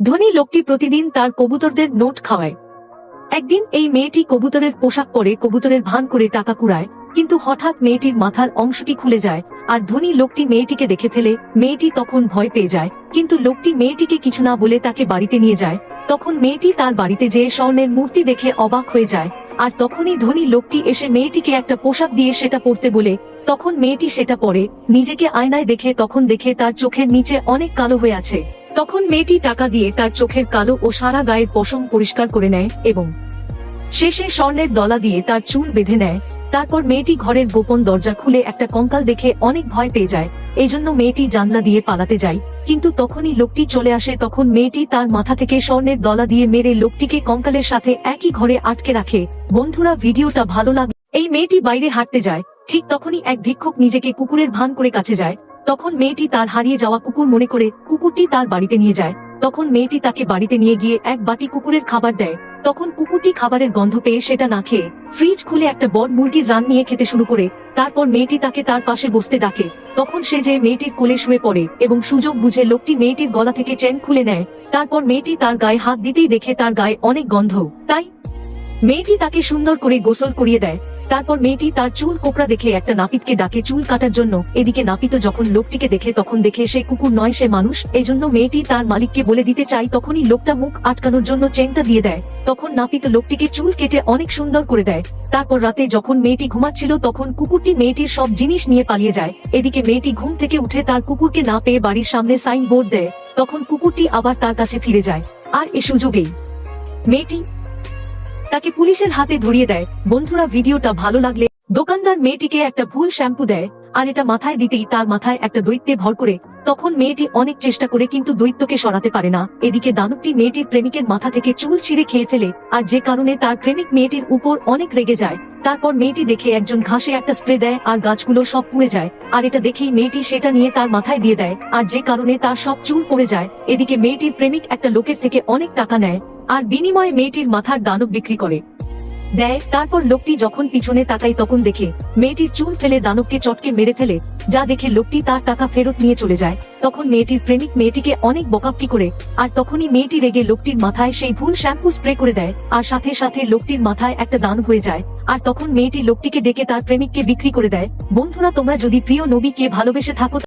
ধনী লোকটি প্রতিদিন তার কবুতরদের নোট খাওয়ায়। একদিন এই মেয়েটি কবুতরের পোশাক পরে কবুতরের ভান করে টাকা কুড়ায়, কিন্তু হঠাৎ মেয়েটির মাথার অংশটি খুলে যায় আর ধনী লোকটি মেয়েটিকে দেখে ফেলে। মেয়েটি তখন ভয় পেয়ে যায়, কিন্তু লোকটি মেয়েটিকে কিছু না বলে তাকে বাড়িতে নিয়ে যায়। তখন মেয়েটি তার বাড়িতে যেয়ে স্বর্ণের মূর্তি দেখে অবাক হয়ে যায়, আর তখনই ধনী লোকটি এসে মেয়েটিকে একটা পোশাক দিয়ে সেটা পরতে বলে। তখন মেয়েটি সেটা পরে নিজেকে আয়নায় দেখে, তখন দেখে তার চোখের নিচে অনেক কালো হয়ে আছে। তখন মেয়েটি টাকা দিয়ে তার চোখের কালো ও সারা গায়ের পশম পরিষ্কার করে নেয় এবং শেষে স্বর্ণের দলা দিয়ে তার চুল বেঁধে নেয়। তারপর মেয়েটি ঘরের গোপন দরজা খুলে একটা কঙ্কাল দেখে অনেক ভয় পেয়ে যায়। এজন্য মেয়েটি জানলা দিয়ে পালাতে যায়, কিন্তু তখনই লোকটি চলে আসে। তখন মেয়েটি তার মাথা থেকে স্বর্ণের দলা দিয়ে মেরে লোকটিকে কঙ্কালের সাথে একই ঘরে আটকে রাখে। বন্ধুরা, ভিডিওটা ভালো লাগলে এই মেয়েটি বাইরে হাঁটতে যায়, ঠিক তখনই এক ভিক্ষুক নিজেকে কুকুরের ভান করে কাছে যায়। তখন মেয়েটি তার হারিয়ে যাওয়া কুকুর মনে করে কুকুরটি তার বাড়িতে নিয়ে যায়। তখন মেয়েটি তাকে বাড়িতে নিয়ে গিয়ে এক বাটি কুকুরের খাবার দেয়। তখন কুকুরটি খাবারের গন্ধ পেয়ে সেটা না খেয়ে ফ্রিজ খুলে একটা বড় মুরগির রান নিয়ে খেতে শুরু করে। তারপর মেয়েটি তাকে তার পাশে বসতে ডাকে। তখন সে যে মেয়েটির কোলে শুয়ে পড়ে এবং সুযোগ বুঝে লোকটি মেয়েটির গলা থেকে চেন খুলে নেয়। তারপর মেয়েটি তার গায়ে হাত দিতেই দেখে তার গায়ে অনেক গন্ধ, তাই মেয়েটি তাকে সুন্দর করে গোসল করিয়ে দেয়। তারপর মেয়েটি তার চুল কোকড়া দেখে একটা নাপিতকে ডাকে চুল কাটার জন্য। এদিকে নাপিত যখন লোকটিকে দেখে তখন দেখে সে কুকুর নয়, সে মানুষ। এজন্য মেয়েটি তার মালিককে বলে দিতে চায়। তখনই লোকটা মুখ আটকানোর জন্য চেনটা দিয়ে দেয়। তখন নাপিত লোকটিকে চুল কেটে অনেক সুন্দর করে দেয়। তারপর রাতে যখন মেয়েটি ঘুমাচ্ছিল তখন কুকুরটি মেয়েটির সব জিনিস নিয়ে পালিয়ে যায়। এদিকে মেয়েটি ঘুম থেকে উঠে তার কুকুরকে না পেয়ে বাড়ির সামনে সাইন বোর্ড দেয়। তখন কুকুরটি আবার তার কাছে ফিরে যায়, আর এ সুযোগেই মেয়েটি তাকে পুলিশের হাতে ধরিয়ে দেয়। বন্ধুরা, ভিডিওটা ভালো লাগলে দোকানদার মেয়েটিকে একটা ভুল শ্যাম্পু দেয়, আর এটা মাথায় দিতেই তার মাথায় একটা দৈত্যে ভর করে। তখন মেয়েটি অনেক চেষ্টা করে কিন্তু দৈত্যকে সরাতে পারে না। এদিকে দানবটি মেয়েটির প্রেমিকের মাথা থেকে চুল ছিঁড়ে খেয়ে ফেলে, আর যে কারণে তার প্রেমিক মেয়েটির উপর অনেক রেগে যায়। তারপর মেয়েটি দেখে একজন ঘাসে একটা স্প্রে দেয় আর গাছগুলো সব পুড়ে যায়। আর এটা দেখেই মেয়েটি সেটা নিয়ে তার মাথায় দিয়ে দেয়, আর যে কারণে তার সব চুল পড়ে যায়। এদিকে মেয়েটির প্রেমিক একটা লোকের থেকে অনেক টাকা নেয় আর বিনিময়ে মেয়েটির মাথার দানব বিক্রি করে দেয়। তারপর লোকটি যখন পিছনে তাকায় তখন দেখে মেয়েটির চুল ফেলে দানবকে চটকে মেরে ফেলে, যা দেখে লোকটি তার টাকা ফেরত নিয়ে চলে যায়। তখন মেয়েটির প্রেমিক মেয়েটিকে অনেক বকাবকি করে, আর তখনই মেয়েটি রেগে লোকটির মাথায় সেই ভুল শ্যাম্পু স্প্রে করে দেয়, আর সাথে সাথে লোকটির মাথায় একটা দান হয়ে যায়। আর তখন মেয়েটি লোকটিকে ডেকে তার প্রেমিককে বিক্রি করে দেয়। বন্ধুরা, তোমরা যদি প্রিয় নবীকে ভালোবেসে থাকো